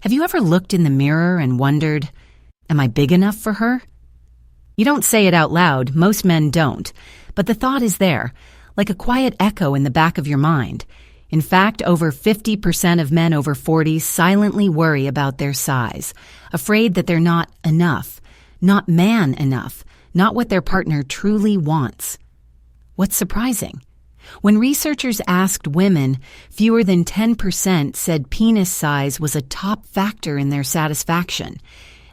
Have you ever looked in the mirror and wondered, am I big enough for her? You don't say it out loud, most men don't, but the thought is there, like a quiet echo in the back of your mind. In fact, over 50% of men over 40 silently worry about their size, afraid that they're not enough, not man enough, not what their partner truly wants. What's surprising? When researchers asked women, fewer than 10% said penis size was a top factor in their satisfaction.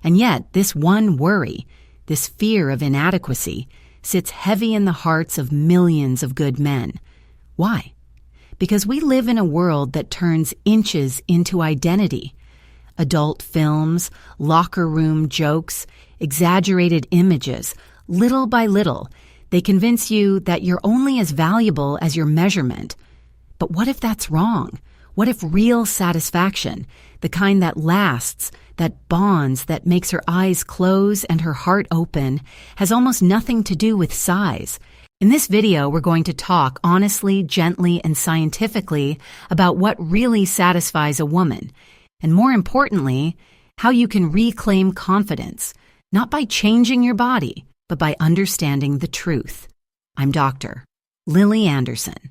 And yet, this one worry, this fear of inadequacy, sits heavy in the hearts of millions of good men. Why? Because we live in a world that turns inches into identity. Adult films, locker room jokes, exaggerated images, little by little, they convince you that you're only as valuable as your measurement. But what if that's wrong? What if real satisfaction, the kind that lasts, that bonds, that makes her eyes close and her heart open, has almost nothing to do with size? In this video, we're going to talk honestly, gently, and scientifically about what really satisfies a woman, and more importantly, how you can reclaim confidence, not by changing your body, but by understanding the truth. I'm Dr. Lily Anderson.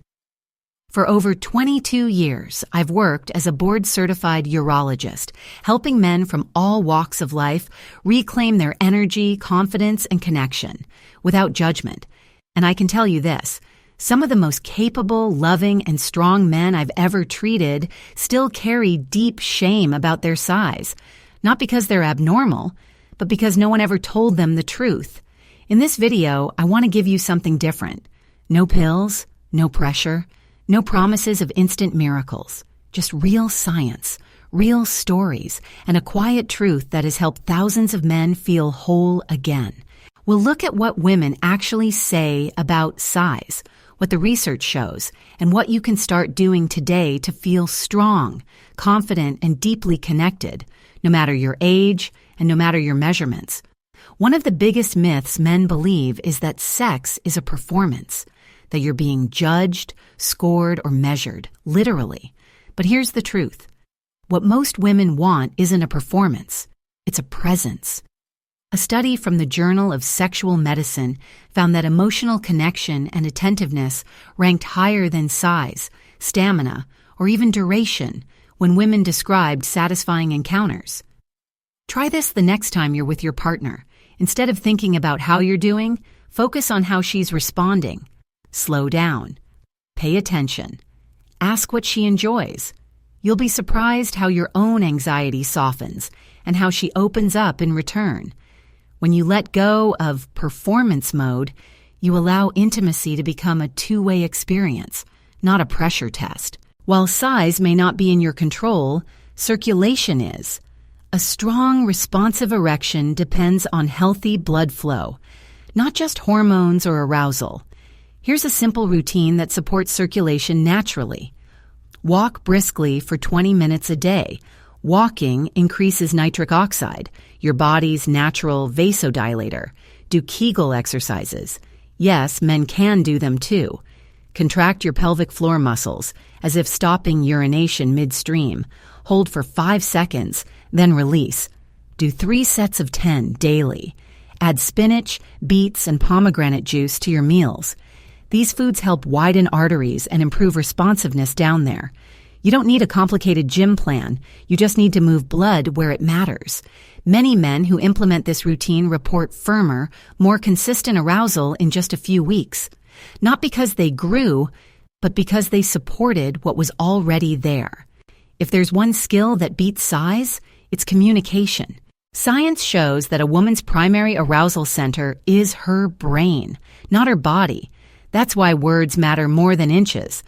For over 22 years, I've worked as a board-certified urologist, helping men from all walks of life reclaim their energy, confidence, and connection, without judgment. And I can tell you this, some of the most capable, loving, and strong men I've ever treated still carry deep shame about their size, not because they're abnormal, but because no one ever told them the truth. In this video, I want to give you something different. No pills, no pressure, no promises of instant miracles, just real science, real stories, and a quiet truth that has helped thousands of men feel whole again. We'll look at what women actually say about size, what the research shows, and what you can start doing today to feel strong, confident, and deeply connected, no matter your age and no matter your measurements. One of the biggest myths men believe is that sex is a performance, that you're being judged, scored, or measured, literally. But here's the truth. What most women want isn't a performance. It's a presence. A study from the Journal of Sexual Medicine found that emotional connection and attentiveness ranked higher than size, stamina, or even duration when women described satisfying encounters. Try this the next time you're with your partner. Instead of thinking about how you're doing, focus on how she's responding. Slow down. Pay attention. Ask what she enjoys. You'll be surprised how your own anxiety softens and how she opens up in return. When you let go of performance mode, you allow intimacy to become a two-way experience, not a pressure test. While size may not be in your control, circulation is. A strong, responsive erection depends on healthy blood flow, not just hormones or arousal. Here's a simple routine that supports circulation naturally. Walk briskly for 20 minutes a day. Walking increases nitric oxide, your body's natural vasodilator. Do Kegel exercises. Yes, men can do them too. Contract your pelvic floor muscles, as if stopping urination midstream. Hold for 5 seconds, then release. Do 3 sets of 10 daily. Add spinach, beets, and pomegranate juice to your meals. These foods help widen arteries and improve responsiveness down there. You don't need a complicated gym plan. You just need to move blood where it matters. Many men who implement this routine report firmer, more consistent arousal in just a few weeks. Not because they grew, but because they supported what was already there. If there's one skill that beats size, it's communication. Science shows that a woman's primary arousal center is her brain, not her body. That's why words matter more than inches.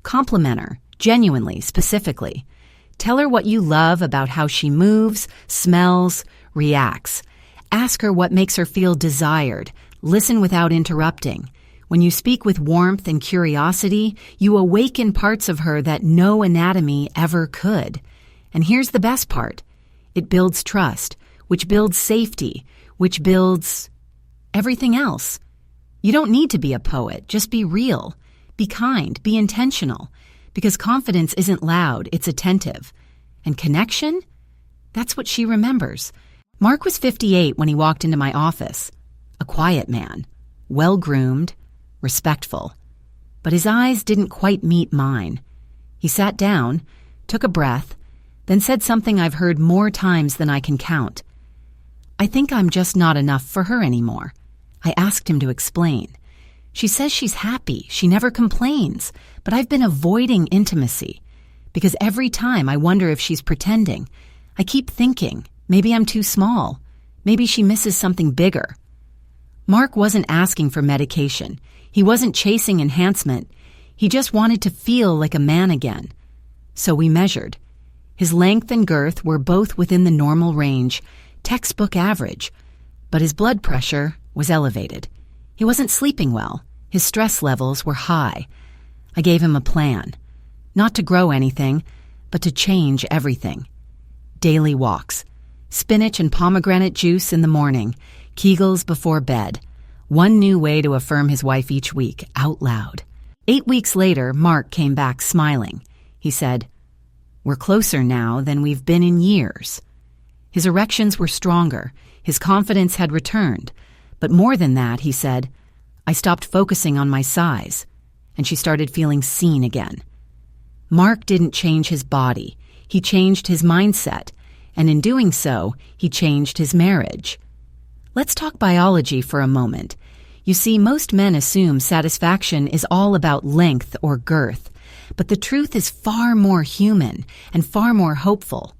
Compliment her, genuinely, specifically. Tell her what you love about how she moves, smells, reacts. Ask her what makes her feel desired. Listen without interrupting. When you speak with warmth and curiosity, you awaken parts of her that no anatomy ever could. And here's the best part. It builds trust, which builds safety, which builds everything else. You don't need to be a poet, just be real. Be kind, be intentional. Because confidence isn't loud, it's attentive. And connection? That's what she remembers. Mark was 58 when he walked into my office. A quiet man, well-groomed, respectful. But his eyes didn't quite meet mine. He sat down, took a breath, then said something I've heard more times than I can count. I think I'm just not enough for her anymore. I asked him to explain. She says she's happy, she never complains, but I've been avoiding intimacy. Because every time I wonder if she's pretending. I keep thinking, maybe I'm too small. Maybe she misses something bigger. Mark wasn't asking for medication. He wasn't chasing enhancement. He just wanted to feel like a man again. So we measured. His length and girth were both within the normal range, textbook average, but his blood pressure was elevated. He wasn't sleeping well. His stress levels were high. I gave him a plan. Not to grow anything, but to change everything. Daily walks. Spinach and pomegranate juice in the morning. Kegels before bed. One new way to affirm his wife each week, out loud. 8 weeks later, Mark came back smiling. He said, "We're closer now than we've been in years." His erections were stronger. His confidence had returned. But more than that, he said, "I stopped focusing on my size." And she started feeling seen again. Mark didn't change his body. He changed his mindset. And in doing so, he changed his marriage. Let's talk biology for a moment. You see, most men assume satisfaction is all about length or girth. But the truth is far more human and far more hopeful.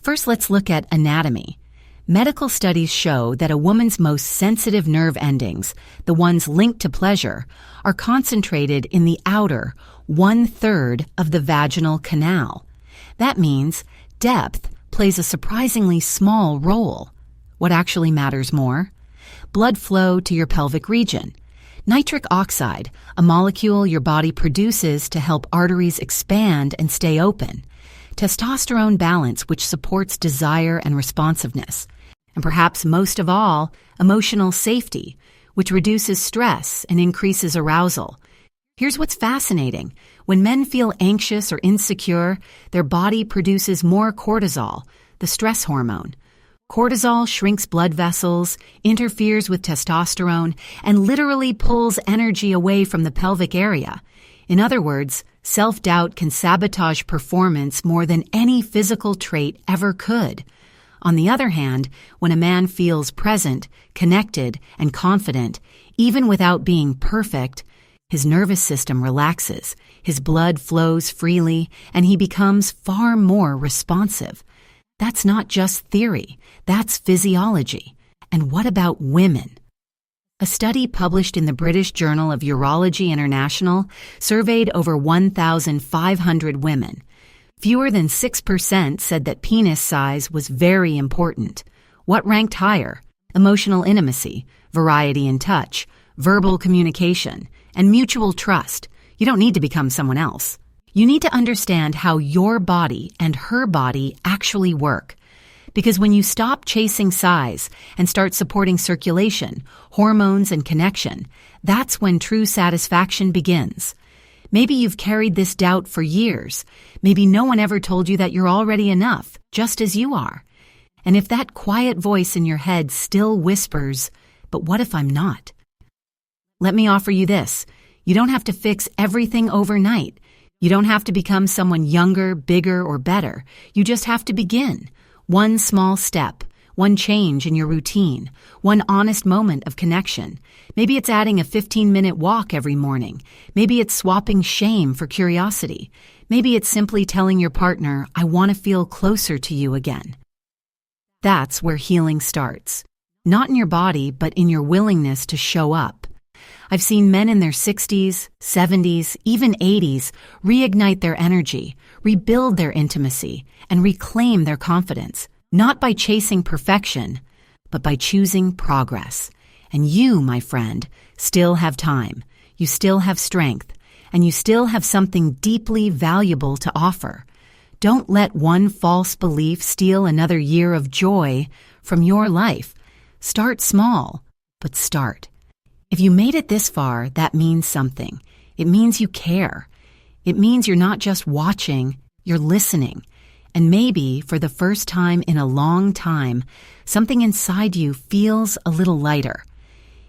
First, let's look at anatomy. Medical studies show that a woman's most sensitive nerve endings, the ones linked to pleasure, are concentrated in the outer 1/3 of the vaginal canal. That means depth plays a surprisingly small role. What actually matters more? Blood flow to your pelvic region. Nitric oxide, a molecule your body produces to help arteries expand and stay open. Testosterone balance, which supports desire and responsiveness. And perhaps most of all, emotional safety, which reduces stress and increases arousal. Here's what's fascinating. When men feel anxious or insecure, their body produces more cortisol, the stress hormone. Cortisol shrinks blood vessels, interferes with testosterone, and literally pulls energy away from the pelvic area. In other words, self-doubt can sabotage performance more than any physical trait ever could. On the other hand, when a man feels present, connected, and confident, even without being perfect, his nervous system relaxes, his blood flows freely, and he becomes far more responsive. That's not just theory, that's physiology. And what about women? A study published in the British Journal of Urology International surveyed over 1,500 women. Fewer than 6% said that penis size was very important. What ranked higher? Emotional intimacy, variety in touch, verbal communication, and mutual trust. You don't need to become someone else. You need to understand how your body and her body actually work. Because when you stop chasing size and start supporting circulation, hormones, and connection, that's when true satisfaction begins. Maybe you've carried this doubt for years. Maybe no one ever told you that you're already enough, just as you are. And if that quiet voice in your head still whispers, "But what if I'm not?" Let me offer you this. You don't have to fix everything overnight. You don't have to become someone younger, bigger, or better. You just have to begin. One small step, one change in your routine, one honest moment of connection. Maybe it's adding a 15-minute walk every morning. Maybe it's swapping shame for curiosity. Maybe it's simply telling your partner, "I want to feel closer to you again." That's where healing starts. Not in your body, but in your willingness to show up. I've seen men in their 60s, 70s, even 80s reignite their energy, rebuild their intimacy, and reclaim their confidence, not by chasing perfection, but by choosing progress. And you, my friend, still have time, you still have strength, and you still have something deeply valuable to offer. Don't let one false belief steal another year of joy from your life. Start small, but start. If you made it this far, that means something. It means you care. It means you're not just watching, you're listening. And maybe, for the first time in a long time, something inside you feels a little lighter.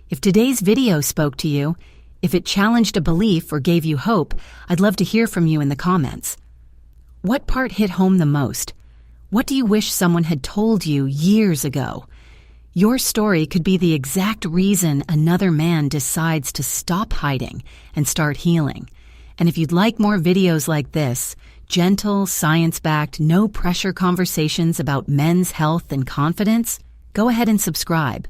If today's video spoke to you, if it challenged a belief or gave you hope, I'd love to hear from you in the comments. What part hit home the most? What do you wish someone had told you years ago? Your story could be the exact reason another man decides to stop hiding and start healing. And if you'd like more videos like this, gentle, science-backed, no-pressure conversations about men's health and confidence, go ahead and subscribe.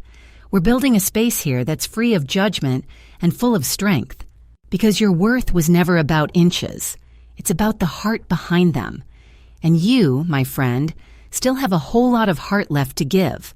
We're building a space here that's free of judgment and full of strength. Because your worth was never about inches. It's about the heart behind them. And you, my friend, still have a whole lot of heart left to give.